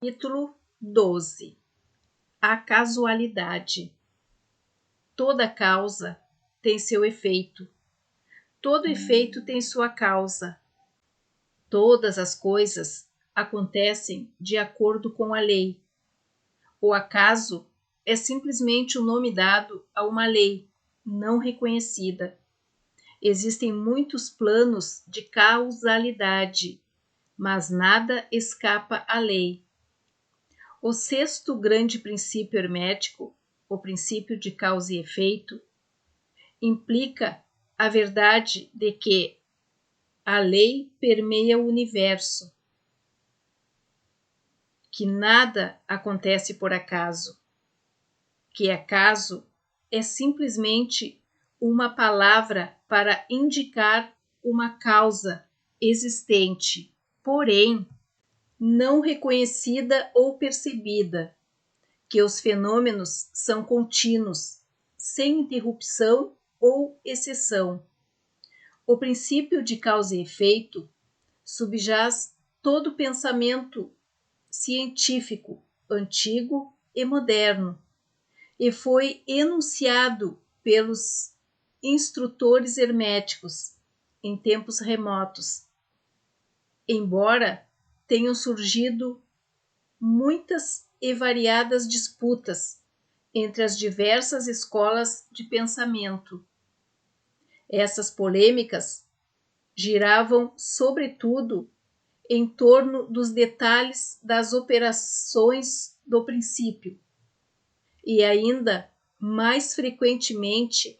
Capítulo 12. A casualidade. Toda causa tem seu efeito. Todo efeito tem sua causa. Todas as coisas acontecem de acordo com a lei. O acaso é simplesmente o nome dado a uma lei não reconhecida. Existem muitos planos de causalidade, mas nada escapa à lei. O sexto grande princípio hermético, o princípio de causa e efeito, implica a verdade de que a lei permeia o universo, que nada acontece por acaso, que acaso é simplesmente uma palavra para indicar uma causa existente, porém não reconhecida ou percebida, que os fenômenos são contínuos, sem interrupção ou exceção. O princípio de causa e efeito subjaz todo pensamento científico, antigo e moderno, e foi enunciado pelos instrutores herméticos em tempos remotos, embora tenham surgido muitas e variadas disputas entre as diversas escolas de pensamento. Essas polêmicas giravam, sobretudo, em torno dos detalhes das operações do princípio, e ainda mais frequentemente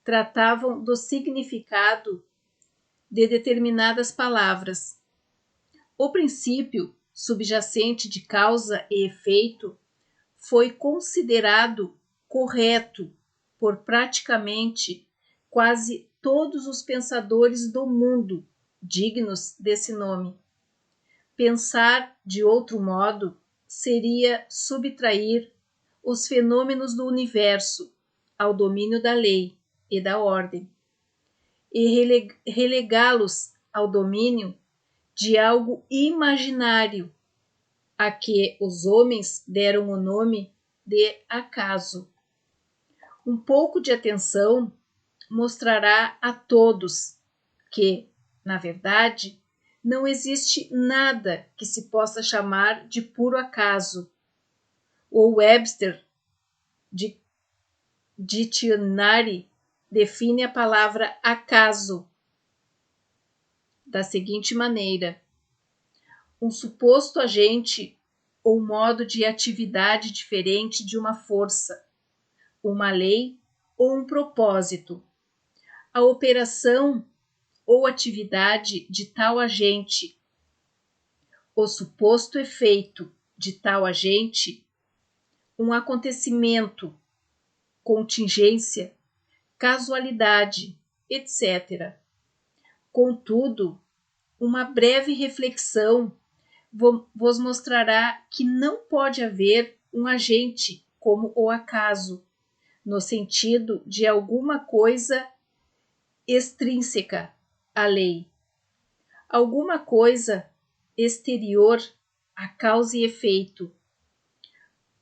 tratavam do significado de determinadas palavras. O princípio subjacente de causa e efeito foi considerado correto por praticamente quase todos os pensadores do mundo dignos desse nome. Pensar de outro modo seria subtrair os fenômenos do universo ao domínio da lei e da ordem, e relegá-los ao domínio de algo imaginário, a que os homens deram o nome de acaso. Um pouco de atenção mostrará a todos que, na verdade, não existe nada que se possa chamar de puro acaso. O Webster Dictionary define a palavra acaso da seguinte maneira: um suposto agente ou modo de atividade diferente de uma força, uma lei ou um propósito. A operação ou atividade de tal agente, o suposto efeito de tal agente, um acontecimento, contingência, casualidade, etc. Contudo, uma breve reflexão vos mostrará que não pode haver um agente como o acaso, no sentido de alguma coisa extrínseca à lei, alguma coisa exterior a causa e efeito.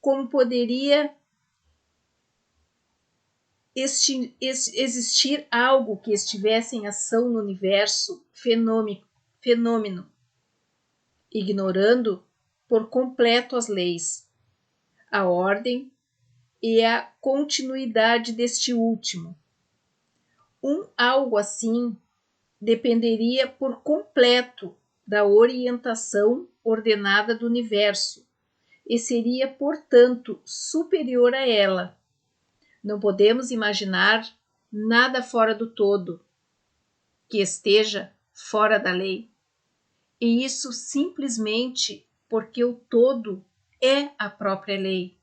Como poderia existir algo que estivesse em ação no universo fenômeno, ignorando por completo as leis, a ordem e a continuidade deste último? Algo assim dependeria por completo da orientação ordenada do universo e seria, portanto, superior a ela. Não podemos imaginar nada fora do todo, que esteja fora da lei. E isso simplesmente porque o todo é a própria lei.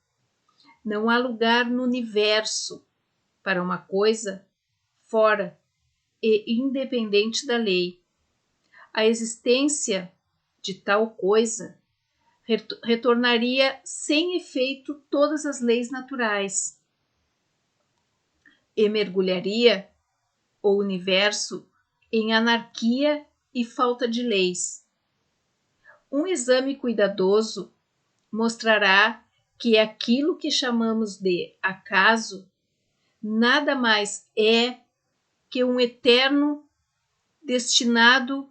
Não há lugar no universo para uma coisa fora e independente da lei. A existência de tal coisa retornaria sem efeito todas as leis naturais e mergulharia o universo em anarquia e falta de leis. Um exame cuidadoso mostrará que aquilo que chamamos de acaso nada mais é que um eterno destinado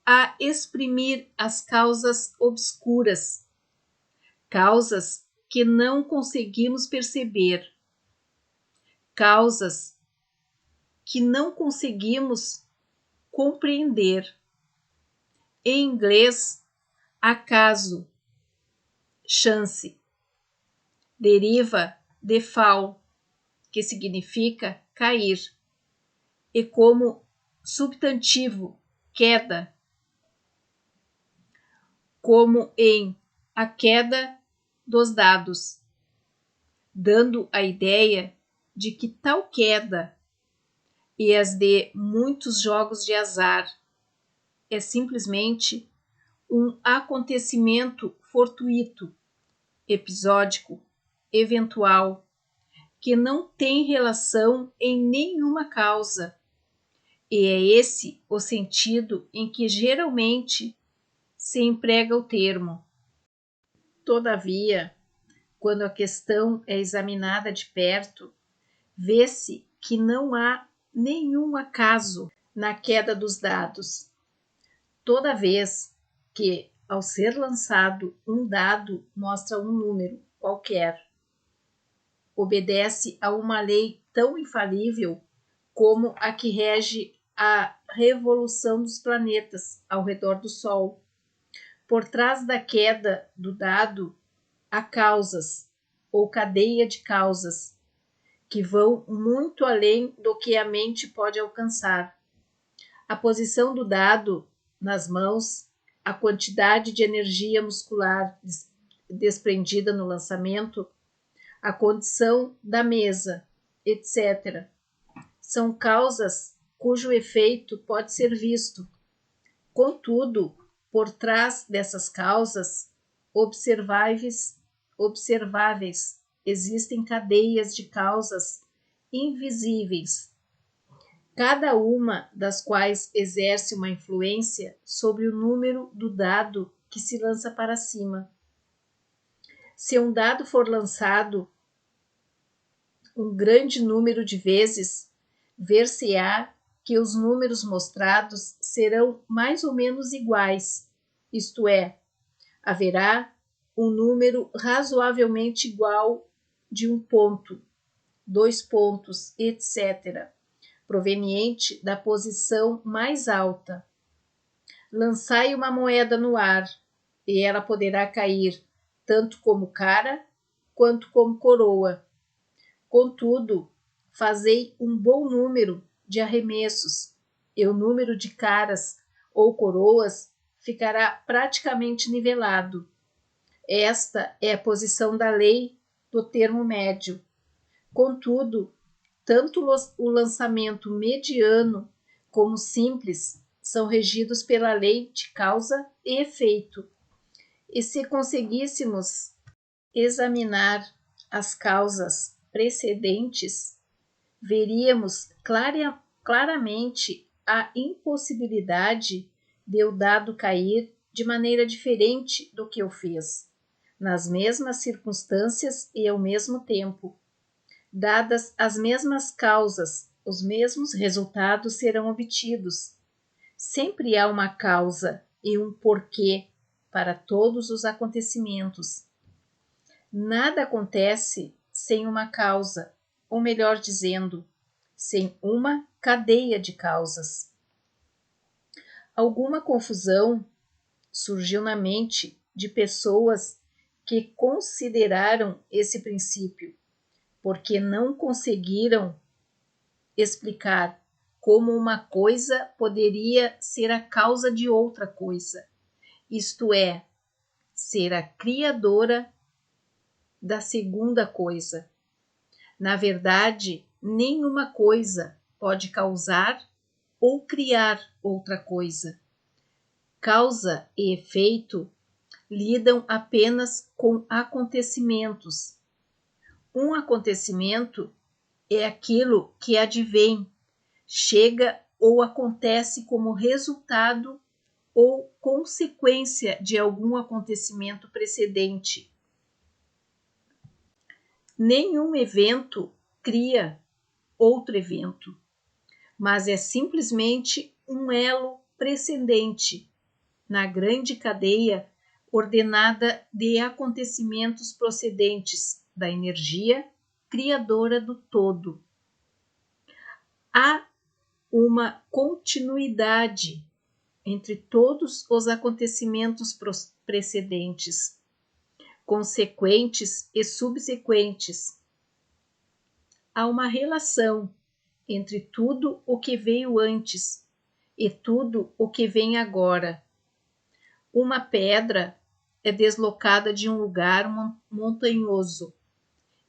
a exprimir as causas obscuras, causas que não conseguimos perceber, causas que não conseguimos compreender. Em inglês, acaso, chance, deriva de fall, que significa cair, e como substantivo, queda, como em a queda dos dados, dando a ideia de que tal queda e as de muitos jogos de azar é simplesmente um acontecimento fortuito, episódico, eventual, que não tem relação em nenhuma causa. E é esse o sentido em que geralmente se emprega o termo. Todavia, quando a questão é examinada de perto, vê-se que não há nenhum acaso na queda dos dados. Toda vez que, ao ser lançado, um dado mostra um número qualquer, obedece a uma lei tão infalível como a que rege a revolução dos planetas ao redor do Sol. Por trás da queda do dado, há causas, ou cadeia de causas, que vão muito além do que a mente pode alcançar. A posição do dado nas mãos, a quantidade de energia muscular desprendida no lançamento, a condição da mesa, etc., são causas cujo efeito pode ser visto. Contudo, por trás dessas causas observáveis, existem cadeias de causas invisíveis, cada uma das quais exerce uma influência sobre o número do dado que se lança para cima. Se um dado for lançado um grande número de vezes, ver-se-á que os números mostrados serão mais ou menos iguais, isto é, haverá um número razoavelmente igual de um ponto, 2 pontos, etc., proveniente da posição mais alta. Lançai uma moeda no ar, e ela poderá cair tanto como cara quanto como coroa. Contudo, fazei um bom número de arremessos, e o número de caras ou coroas ficará praticamente nivelado. Esta é a posição da lei do termo médio. Contudo, tanto o lançamento mediano como simples são regidos pela lei de causa e efeito. E se conseguíssemos examinar as causas precedentes, veríamos claramente a impossibilidade de o dado cair de maneira diferente do que o fez, nas mesmas circunstâncias e ao mesmo tempo. Dadas as mesmas causas, os mesmos resultados serão obtidos. Sempre há uma causa e um porquê para todos os acontecimentos. Nada acontece sem uma causa, ou melhor dizendo, sem uma cadeia de causas. Alguma confusão surgiu na mente de pessoas que consideraram esse princípio, porque não conseguiram explicar como uma coisa poderia ser a causa de outra coisa, isto é, ser a criadora da segunda coisa. Na verdade, nenhuma coisa pode causar ou criar outra coisa. Causa e efeito lidam apenas com acontecimentos. Um acontecimento é aquilo que advém, chega ou acontece como resultado ou consequência de algum acontecimento precedente. Nenhum evento cria outro evento, mas é simplesmente um elo precedente na grande cadeia ordenada de acontecimentos procedentes da energia criadora do todo. Há uma continuidade entre todos os acontecimentos precedentes, consequentes e subsequentes. Há uma relação entre tudo o que veio antes e tudo o que vem agora. Uma pedra é deslocada de um lugar montanhoso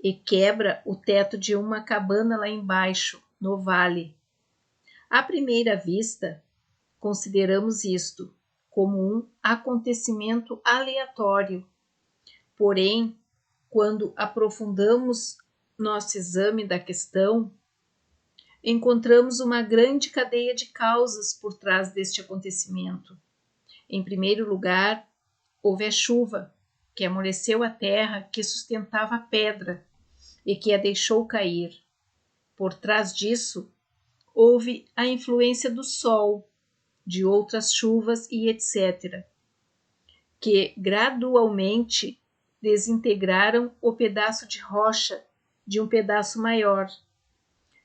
e quebra o teto de uma cabana lá embaixo, no vale. À primeira vista, consideramos isto como um acontecimento aleatório. Porém, quando aprofundamos nosso exame da questão, encontramos uma grande cadeia de causas por trás deste acontecimento. Em primeiro lugar, houve a chuva, que amoleceu a terra que sustentava a pedra e que a deixou cair. Por trás disso, houve a influência do sol, de outras chuvas e etc., que gradualmente desintegraram o pedaço de rocha de um pedaço maior.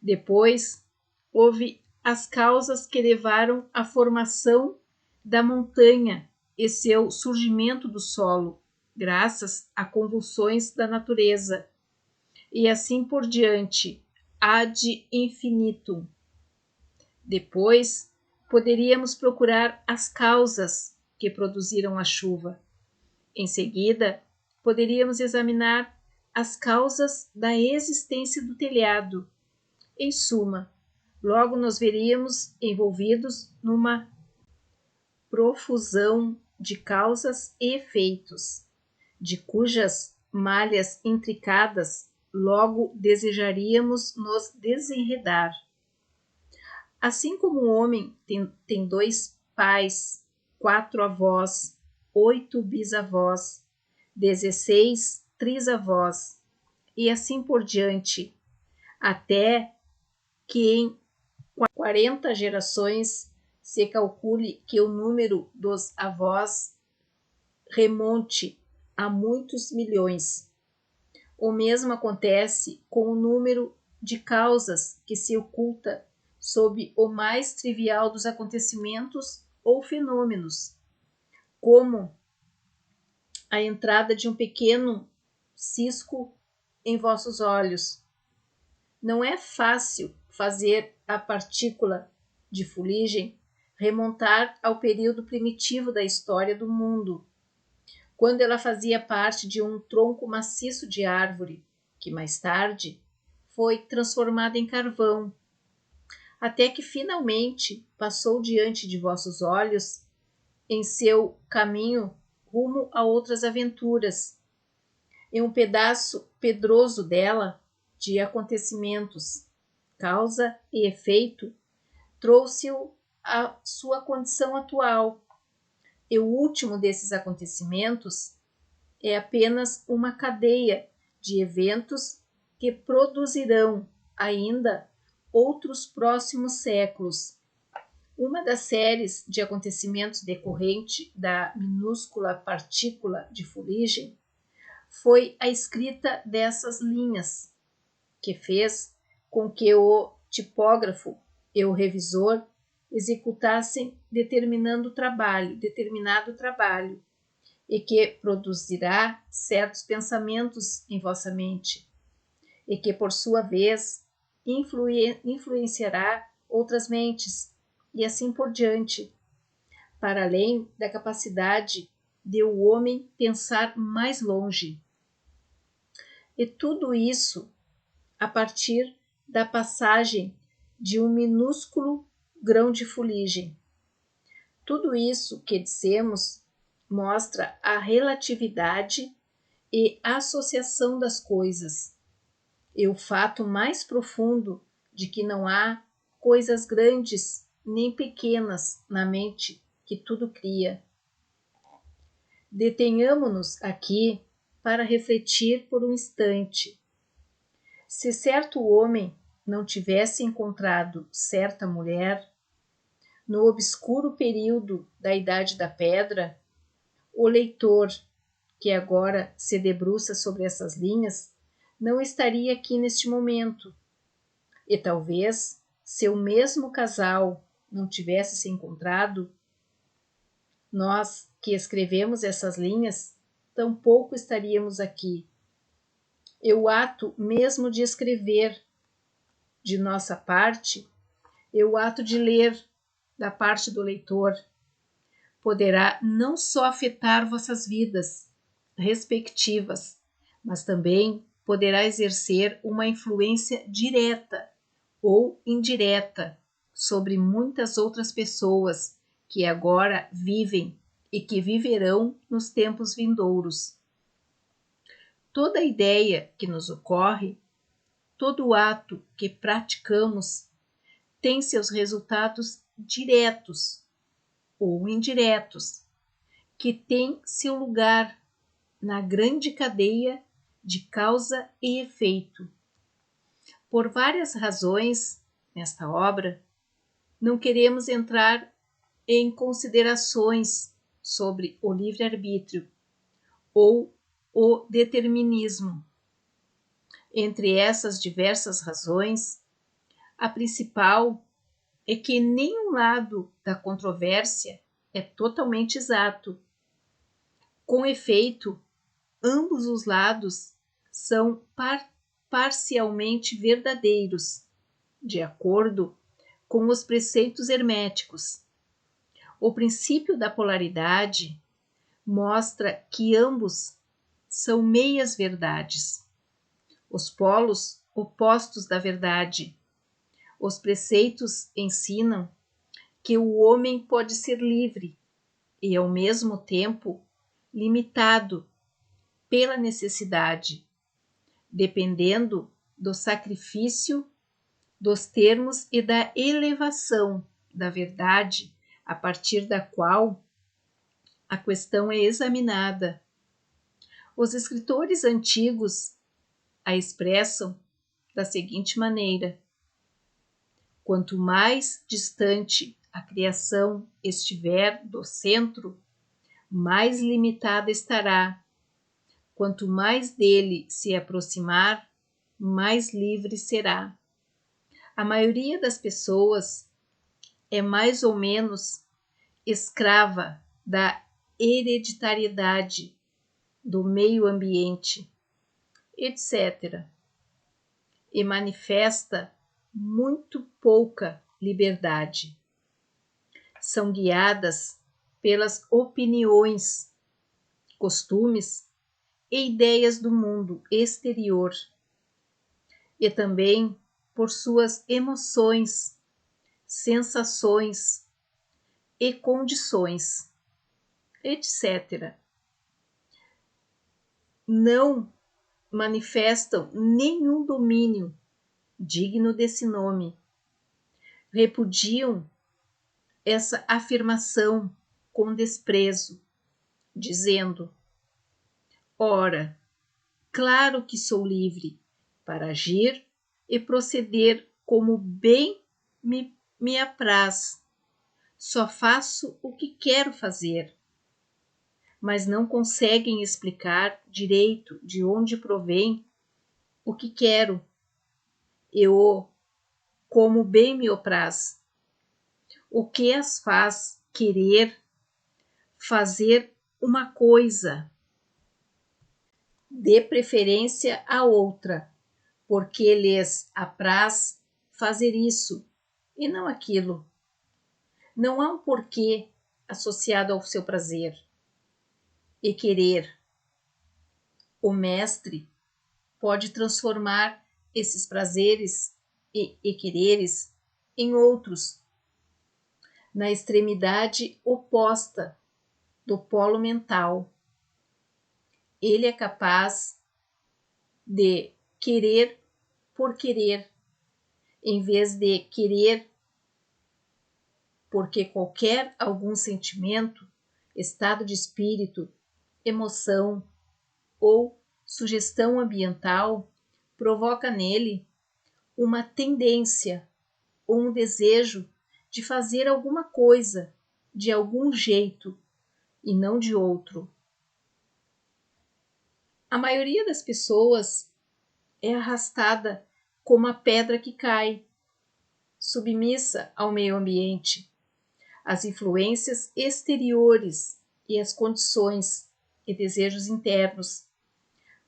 Depois, houve as causas que levaram à formação da montanha e seu surgimento do solo, graças a convulsões da natureza, e assim por diante, ad infinitum. Depois, poderíamos procurar as causas que produziram a chuva. Em seguida, poderíamos examinar as causas da existência do telhado. Em suma, logo nos veríamos envolvidos numa profusão de causas e efeitos, de cujas malhas intricadas logo desejaríamos nos desenredar. Assim como o homem tem 2 pais, 4 avós, 8 bisavós, 16 trisavós, e assim por diante, até que em 40 gerações se calcule que o número dos avós remonte a muitos milhões. O mesmo acontece com o número de causas que se oculta sob o mais trivial dos acontecimentos ou fenômenos, como a entrada de um pequeno cisco em vossos olhos. Não é fácil fazer a partícula de fuligem remontar ao período primitivo da história do mundo, quando ela fazia parte de um tronco maciço de árvore, que mais tarde foi transformada em carvão, até que finalmente passou diante de vossos olhos em seu caminho rumo a outras aventuras, em um pedaço pedroso dela, de acontecimentos, causa e efeito, trouxe-o à sua condição atual. E o último desses acontecimentos é apenas uma cadeia de eventos que produzirão ainda outros próximos séculos. Uma das séries de acontecimentos decorrente da minúscula partícula de fuligem foi a escrita dessas linhas, que fez com que o tipógrafo e o revisor executassem determinado trabalho, e que produzirá certos pensamentos em vossa mente, e que, por sua vez, influenciará outras mentes, e assim por diante, para além da capacidade de o homem pensar mais longe. E tudo isso a partir da passagem de um minúsculo grão de fuligem. Tudo isso que dissemos mostra a relatividade e associação das coisas, e o fato mais profundo de que não há coisas grandes nem pequenas na mente que tudo cria. Detenhamo-nos aqui para refletir por um instante Se certo homem não tivesse encontrado certa mulher, no obscuro período da Idade da Pedra, o leitor, que agora se debruça sobre essas linhas, não estaria aqui neste momento. E talvez, se o mesmo casal não tivesse se encontrado, nós que escrevemos essas linhas, tampouco estaríamos aqui. E o ato mesmo de escrever, de nossa parte, e o ato de ler, da parte do leitor, poderá não só afetar vossas vidas respectivas, mas também poderá exercer uma influência direta ou indireta sobre muitas outras pessoas que agora vivem e que viverão nos tempos vindouros. Toda ideia que nos ocorre, todo ato que praticamos, tem seus resultados diretos ou indiretos, que têm seu lugar na grande cadeia de causa e efeito. Por várias razões, nesta obra, não queremos entrar em considerações sobre o livre-arbítrio ou o determinismo. Entre essas diversas razões, a principal é que nenhum lado da controvérsia é totalmente exato. Com efeito, ambos os lados são parcialmente verdadeiros, de acordo com os preceitos herméticos. O princípio da polaridade mostra que ambos são meias verdades, os polos opostos da verdade. Os preceitos ensinam que o homem pode ser livre e, ao mesmo tempo, limitado pela necessidade, dependendo do sacrifício, dos termos e da elevação da verdade a partir da qual a questão é examinada. Os escritores antigos a expressam da seguinte maneira: quanto mais distante a criação estiver do centro, mais limitada estará. Quanto mais dele se aproximar, mais livre será. A maioria das pessoas é mais ou menos escrava da hereditariedade, do meio ambiente, etc., e manifesta muito pouca liberdade. São guiadas pelas opiniões, costumes e ideias do mundo exterior, e também por suas emoções, sensações e condições, etc. Não manifestam nenhum domínio digno desse nome. Repudiam essa afirmação com desprezo, dizendo: ora, claro que sou livre para agir e proceder como bem me apraz. Só faço o que quero fazer. Mas não conseguem explicar direito de onde provém o que quero e o como bem me apraz. O que as faz querer fazer uma coisa, de preferência a outra, porque lhes apraz fazer isso e não aquilo. Não há um porquê associado ao seu prazer e querer. O mestre pode transformar esses prazeres e quereres em outros, na extremidade oposta do polo mental. Ele é capaz de querer por querer, em vez de querer porque qualquer algum sentimento, estado de espírito, emoção ou sugestão ambiental provoca nele uma tendência ou um desejo de fazer alguma coisa de algum jeito e não de outro. A maioria das pessoas é arrastada como a pedra que cai, submissa ao meio ambiente, às influências exteriores e às condições e desejos internos,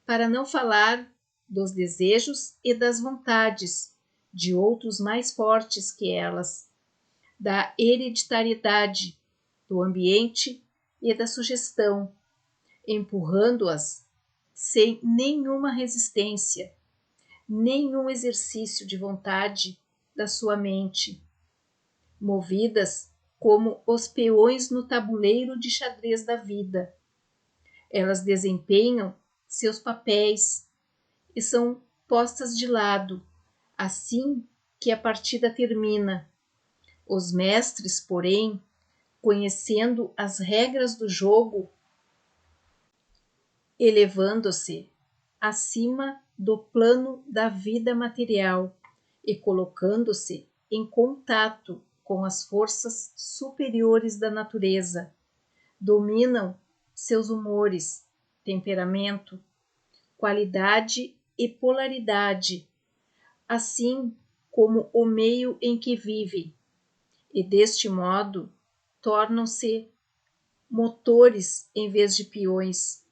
para não falar dos desejos e das vontades de outros mais fortes que elas, da hereditariedade, do ambiente e da sugestão, empurrando-as sem nenhuma resistência, nenhum exercício de vontade da sua mente, movidas como os peões no tabuleiro de xadrez da vida. Elas desempenham seus papéis e são postas de lado, assim que a partida termina. Os mestres, porém, conhecendo as regras do jogo, elevando-se acima do plano da vida material e colocando-se em contato com as forças superiores da natureza, dominam seus humores, temperamento, qualidade e polaridade, assim como o meio em que vive, e deste modo tornam-se motores em vez de peões,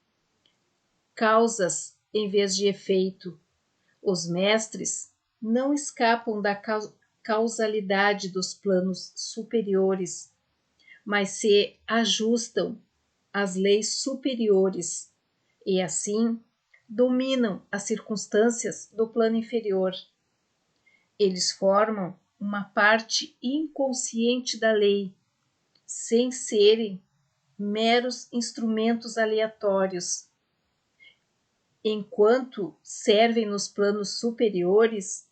causas em vez de efeito. Os mestres não escapam da causalidade dos planos superiores, mas se ajustam às leis superiores e, assim, dominam as circunstâncias do plano inferior. Eles formam uma parte inconsciente da lei, sem serem meros instrumentos aleatórios. Enquanto servem nos planos superiores,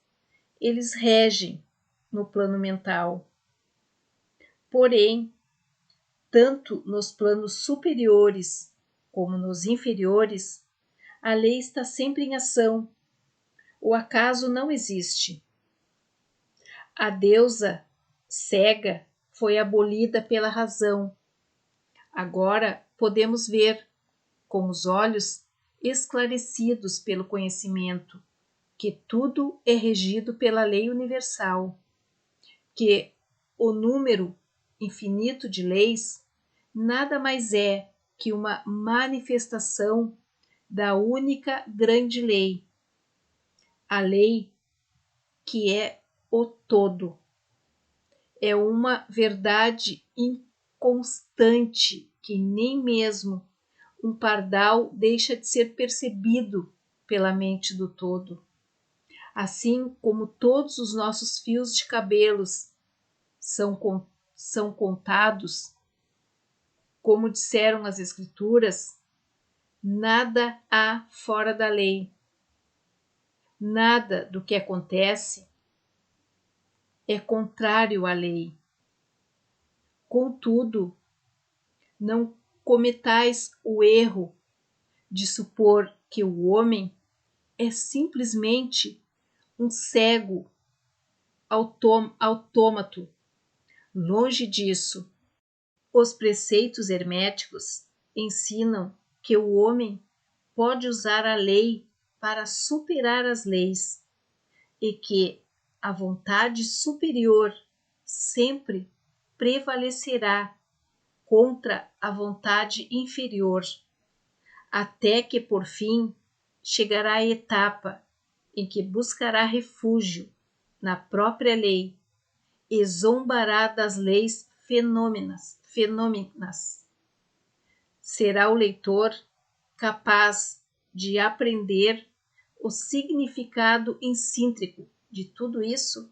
eles regem no plano mental. Porém, tanto nos planos superiores como nos inferiores, a lei está sempre em ação. O acaso não existe. A deusa cega foi abolida pela razão. Agora podemos ver, com os olhos esclarecidos pelo conhecimento, que tudo é regido pela lei universal, que o número infinito de leis nada mais é que uma manifestação da única grande lei, a lei que é o todo. É uma verdade inconstante que nem mesmo um pardal deixa de ser percebido pela mente do todo. Assim como todos os nossos fios de cabelos são contados, como disseram as Escrituras, nada há fora da lei. Nada do que acontece é contrário à lei. Contudo, não cometais o erro de supor que o homem é simplesmente um cego autômato. Longe disso. Os preceitos herméticos ensinam que o homem pode usar a lei para superar as leis e que a vontade superior sempre prevalecerá contra a vontade inferior, até que, por fim, chegará a etapa em que buscará refúgio na própria lei e zombará das leis fenômenas. Será o leitor capaz de aprender o significado intrínseco de tudo isso?